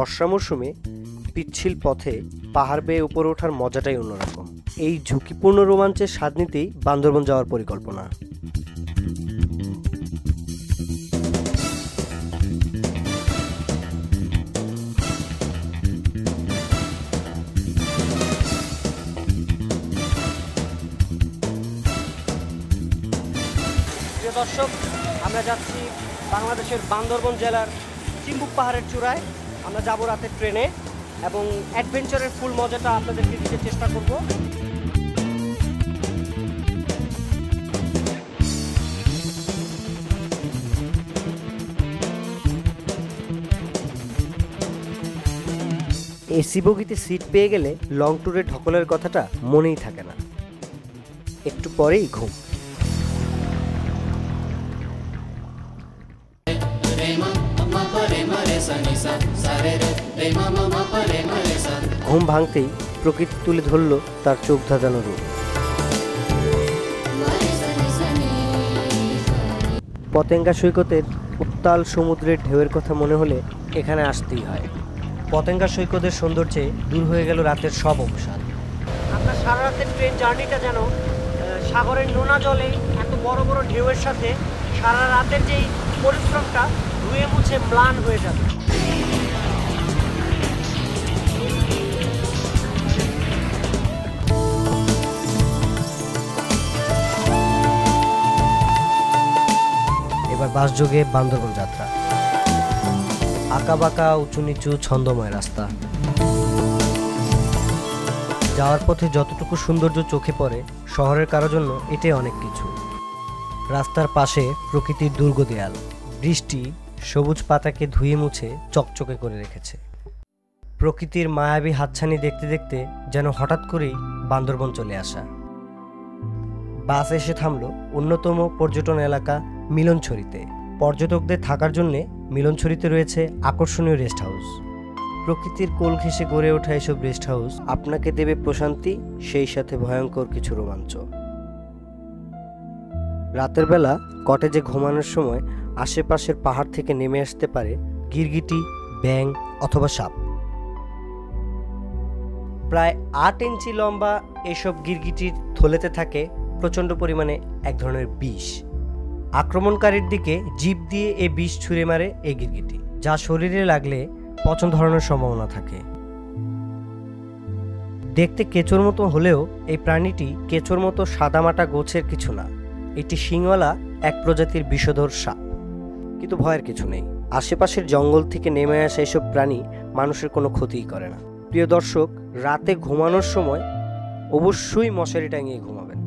বর্ষা মৌসুমে পিচ্ছিল পথে পাহাড় বেয়ে উপরে ওঠার মজাটাই অন্যরকম। এই ঝুঁকিপূর্ণ রোমাঞ্চের স্বাদ নিতেই বান্দরবন যাওয়ার পরিকল্পনা। প্রিয় দর্শক, আমরা যাচ্ছি বাংলাদেশের বান্দরবন জেলার চিম্বুক পাহাড়ের চূড়ায়। আমরা যাব রাতের ট্রেনে এবং অ্যাডভেঞ্চারের ফুল মজাটা আপনাদেরকে দিতে চেষ্টা করব। এসি বগিতে সিট পেয়ে গেলে লং ট্যুরে ঢকলের কথাটা মনেই থাকে না, একটু পরেই ঘুম। ঘুম ভাঙতেই প্রকৃতি তুলে ধরল তার চোখ ধাঁধানো রূপ। পতেঙ্গা সৈকতের উত্তাল সমুদ্রের ঢেউয়ের কথা মনে হলে এখানে আসতেই হয়। পতেঙ্গা সৈকতের সৌন্দর্যে দূর হয়ে গেল রাতের সব অবসাদ। আপনার সারা রাতের ট্রেন জার্নিটা যেন সাগরের নোনা জলে এত বড় বড় ঢেউয়ের সাথে সারা রাতের যেই পরিশ্রমটা ধুয়ে মুছে ম্লান হয়ে যাবে। এবার বাসযোগে বান্দরবন যাত্রা। আঁকাবাঁকা উঁচু নিচু ছন্দময় রাস্তা। যাওয়ার পথে যতটুকু সৌন্দর্য চোখে পড়ে শহরের কারো জন্য এটাই অনেক কিছু। রাস্তার পাশে প্রকৃতির দুর্গ দেয়াল, বৃষ্টি সবুজ পাতাকে ধুয়ে মুছে চকচকে করে রেখেছে। প্রকৃতির মায়াবী হাতছানি দেখতে দেখতে যেন হঠাৎ করেই বান্দরবন চলে আসা। বাস এসে থামল অন্যতম পর্যটন এলাকা মিলনছড়িতে। পর্যটকদের থাকার জন্য মিলনছড়িতে রয়েছে আকর্ষণীয় রেস্ট হাউস। প্রকৃতির কোল ঘেঁষে গড়ে ওঠা এসব রেস্ট হাউস আপনাকে দেবে প্রশান্তি, সেই সাথে ভয়ঙ্কর কিছু রোমাঞ্চ। রাতের বেলা কটেজে ঘুমানোর সময় আশেপাশের পাহাড় থেকে নেমে আসতে পারে গিরগিটি, ব্যাঙ অথবা সাপ। প্রায় 8 ইঞ্চি লম্বা এসব গিরগিটির থলেতে থাকে প্রচণ্ড পরিমাণে এক ধরনের বিষ। আক্রমণকারীর দিকে জিভ দিয়ে এই বিষ ছুঁড়ে মারে এই গিরগিটি, যা শরীরে লাগলে পচন ধরানোর সম্ভাবনা থাকে। দেখতে কেঁচোর মতো হলেও এই প্রাণীটি কেঁচোর মতো সাদামাটা গোছের কিছু না। এটি শিংওয়ালা এক প্রজাতির বিষধর সাপ। কিন্তু ভয়ের কিছু নেই, আশেপাশের জঙ্গল থেকে নেমে আসা এসব প্রাণী মানুষের কোনো ক্ষতিই করে না। প্রিয় দর্শক, রাতে ঘুমানোর সময় অবশ্যই মশারি টাঙিয়ে ঘুমাবেন।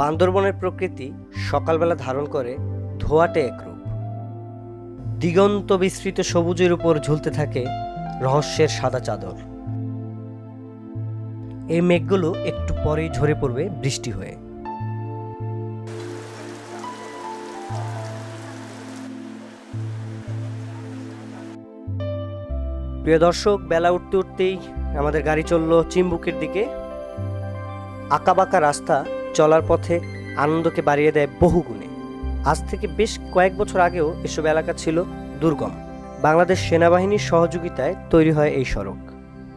বান্দরবনের প্রকৃতি সকালবেলা ধারণ করে ধোঁয়াটে এক রূপ। দিগন্ত বিস্তৃত সবুজের উপর ঝুলতে থাকে রহস্যের সাদা চাদর। এই মেঘগুলো একটু পরেই ঝরে পড়বে বৃষ্টি হয়ে। প্রিয় দর্শক, বেলা উঠতে উঠতেই আমাদের গাড়ি চলল চিম্বুকের দিকে। আঁকাবাঁকা রাস্তা চলার পথে আনন্দকে বাড়িয়ে দেয় বহুগুণে। আজ থেকে বেশ কয়েক বছর আগেও এসব এলাকা ছিল দুর্গম। বাংলাদেশ সেনাবাহিনীর সহযোগিতায় তৈরি হয় এই সড়ক।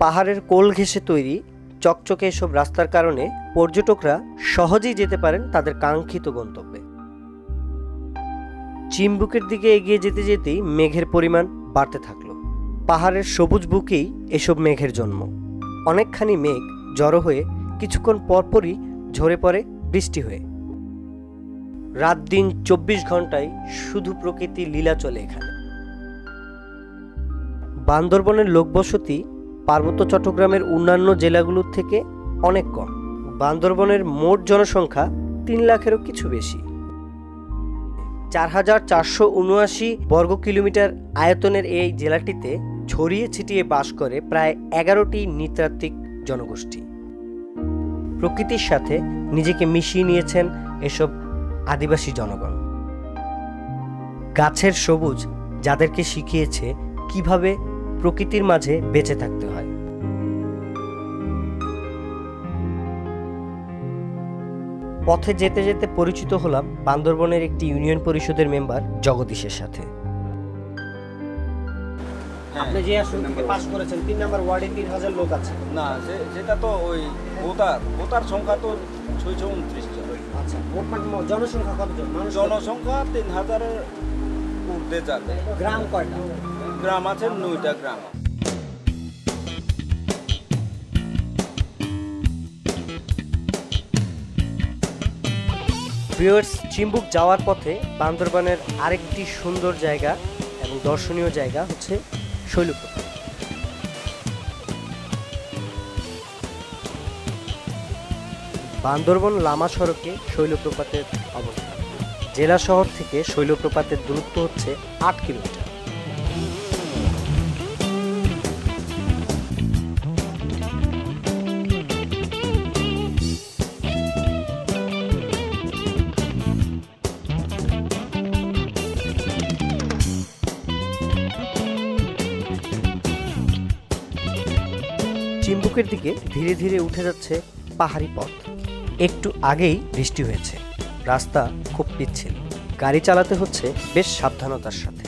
পাহাড়ের কোল ঘেঁষে তৈরি চকচকে এসব রাস্তার কারণে পর্যটকরা সহজেই যেতে পারেন তাদের কাঙ্ক্ষিত গন্তব্যে। চিম্বুকের দিকে এগিয়ে যেতে যেতেই মেঘের পরিমাণ বাড়তে থাকলো। পাহাড়ের সবুজ বুকেই এসব মেঘের জন্ম। অনেকখানি মেঘ জড়ো হয়ে কিছুক্ষণ পরপরই ঝরে পড়ে বৃষ্টি হয়ে। রাত দিন 24 ঘন্টায় শুধু প্রকৃতি লীলা চলে এখানে। বান্দরবনের লোকবসতি পার্বত্য চট্টগ্রামের অন্যান্য জেলাগুলোর থেকে অনেক কম। বান্দরবনের মোট জনসংখ্যা 3 লাখেরও কিছু বেশি। 4479 বর্গ কিলোমিটার আয়তনের এই জেলাটিতে ছড়িয়ে ছিটিয়ে বাস করে প্রায় 11টি নৃতাত্ত্বিক জনগোষ্ঠী। প্রকৃতির সাথে নিজেকে মিশিয়ে নিয়েছেন এসব আদিবাসী জনগণ। গাছের সবুজ যাদেরকে শিখিয়েছে কিভাবে প্রকৃতির মাঝে বেঁচে থাকতে হয়। পথে যেতে যেতে পরিচিত হলাম বান্দরবনের একটি ইউনিয়ন পরিষদের মেম্বার জগদীশের সাথে। আপনি যে আসন থেকে পাস করেছেন 3 নম্বর ওয়ার্ডে 3000 লোক আছে। না, যেটা তো ওই ভোটার সংখ্যা তো 629 জন। আচ্ছা, জনসংখ্যা কতজন? জনসংখ্যা 3000-এর ঊর্ধ্বে যাবে। গ্রাম কয়টা? গ্রাম আছে 9টা গ্রাম। ভিউয়ার্স, চিম্বুক যাওয়ার পথে বান্দরবানের আরেকটি সুন্দর জায়গা এবং দর্শনীয় জায়গা হচ্ছে শৈলকুপা। বান্দরবন লামা সড়কে শৈলপ্রপাতের অবস্থান। জেলা শহর থেকে শৈলপ্রপাতের দূরত্ব হচ্ছে 8 কিলোমিটার। চিম্বুকের দিকে ধীরে ধীরে উঠে যাচ্ছে পাহাড়ি পথ। একটু আগেই বৃষ্টি হয়েছে, রাস্তা খুব পিচ্ছিল, গাড়ি চালাতে হচ্ছে বেশ সাবধানতার সাথে।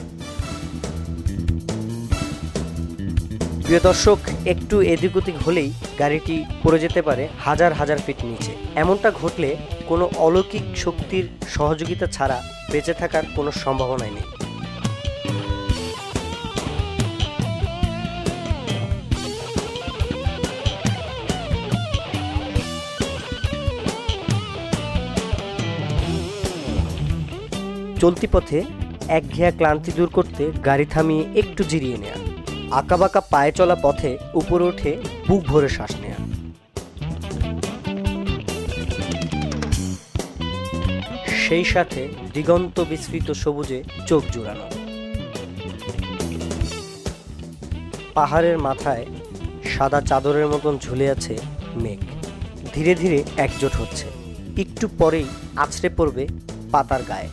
প্রিয় দর্শক, একটু এদিক ওদিক হলেই গাড়িটি পড়ে যেতে পারে হাজার হাজার ফিট নিচে। এমনটা ঘটলে কোনো অলৌকিক শক্তির সহযোগিতা ছাড়া বেঁচে থাকার কোনো সম্ভাবনাই নেই। চলতি পথে একঘেয়া ক্লান্তি দূর করতে গাড়ি থামিয়ে একটু জিরিয়ে নেয়া, আঁকাবাঁকা পায়ে চলা পথে উপরে উঠে বুক ভরে শ্বাস নেয়া। সেই সাথে দিগন্ত বিস্তৃত সবুজে চোখ জুড়ানো। পাহাড়ের মাথায় সাদা চাদরের মতন ঝুলে আছে মেঘ, ধীরে ধীরে একজোট হচ্ছে, একটু পরেই আছড়ে পড়বে পাতার গায়ে।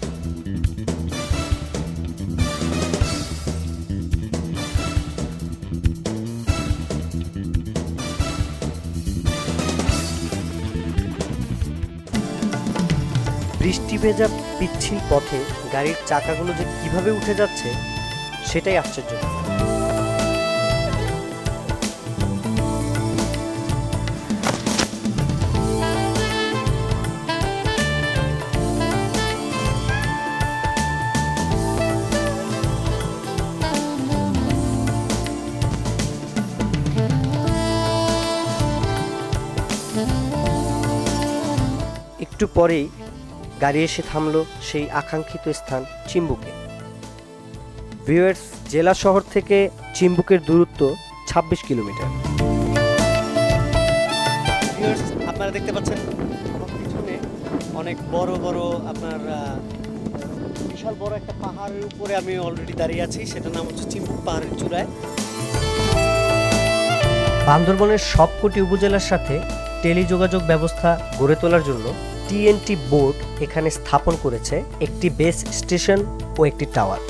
বৃষ্টি ভেজা পিচ্ছিল পথে গাড়ির চাকাগুলো যে কিভাবে উঠে যাচ্ছে সেটাই আশ্চর্য। একটু পরেই গাড়ি এসে থামলো সেই আকাঙ্ক্ষিত স্থান চিম্বুকে। ভিউয়ার্স, জেলা শহর থেকে চিম্বুকের দূরত্ব 26 কিলোমিটার। ভিউয়ার্স, আপনারা দেখতে পাচ্ছেন আমার পিছনে অনেক বড় বড় আপনার বিশাল বড় একটা পাহাড়ের উপরে আমি অলরেডি দাঁড়িয়ে আছি। সেটার নাম হচ্ছে চিম্বুক পাহাড়ের চূড়ায়। বান্দরবনের সবকটি উপজেলার সাথে টেলিযোগাযোগ ব্যবস্থা গড়ে তোলার জন্য টিএনটি বোর্ড এখানে স্থাপন করেছে একটি বেস স্টেশন ও একটি টাওয়ার।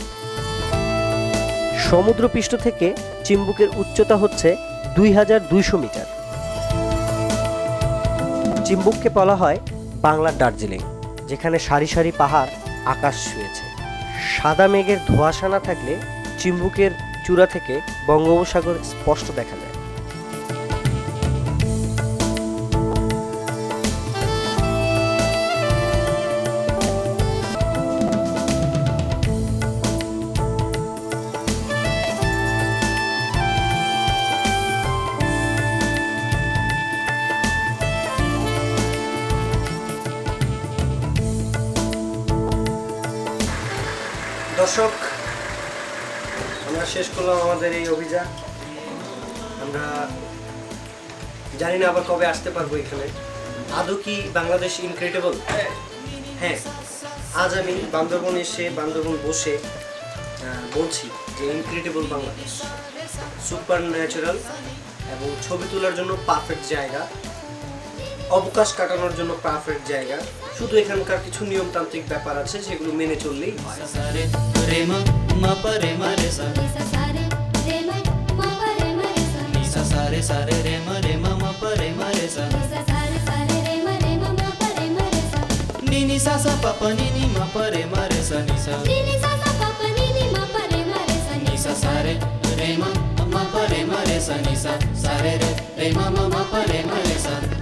সমুদ্রপৃষ্ঠ থেকে চিম্বুকের উচ্চতা হচ্ছে 2200 মিটার। চিম্বুককে বলা হয় বাংলার দার্জিলিং, যেখানে সারি সারি পাহাড় আকাশ ছুঁয়েছে। সাদা মেঘের ধোঁয়াশা না থাকলে চিম্বুকের চূড়া থেকে বঙ্গোপসাগর স্পষ্ট দেখা যায়। দর্শক, আমরা শেষ করলাম আমাদের এই অভিযান। আমরা জানি না আবার কবে আসতে পারবো এখানে। আদৌ কি বাংলাদেশ ইনক্রেডিবল? হ্যাঁ, আজ আমি বান্দরবন এসে বান্দরবন বসে বলছি যে ইনক্রেডিবল বাংলাদেশ, সুপার ন্যাচারাল এবং ছবি তোলার জন্য পারফেক্ট জায়গা, অবকাশ কাটানোর জন্য পারফেক্ট জায়গা। শুধু এখানকার কিছু নিয়মতান্ত্রিক ব্যাপার আছে, সেগুলো মেনে চললেই হয়। sa sa pa pa ni ni ma pa re ma re sa ni sa. Ni ni sa sa pa pa ni ni ma pa re ma re sa Ni sa sa re ma pa re ma re sa ni sa. Sa re ma pa re ma re sa.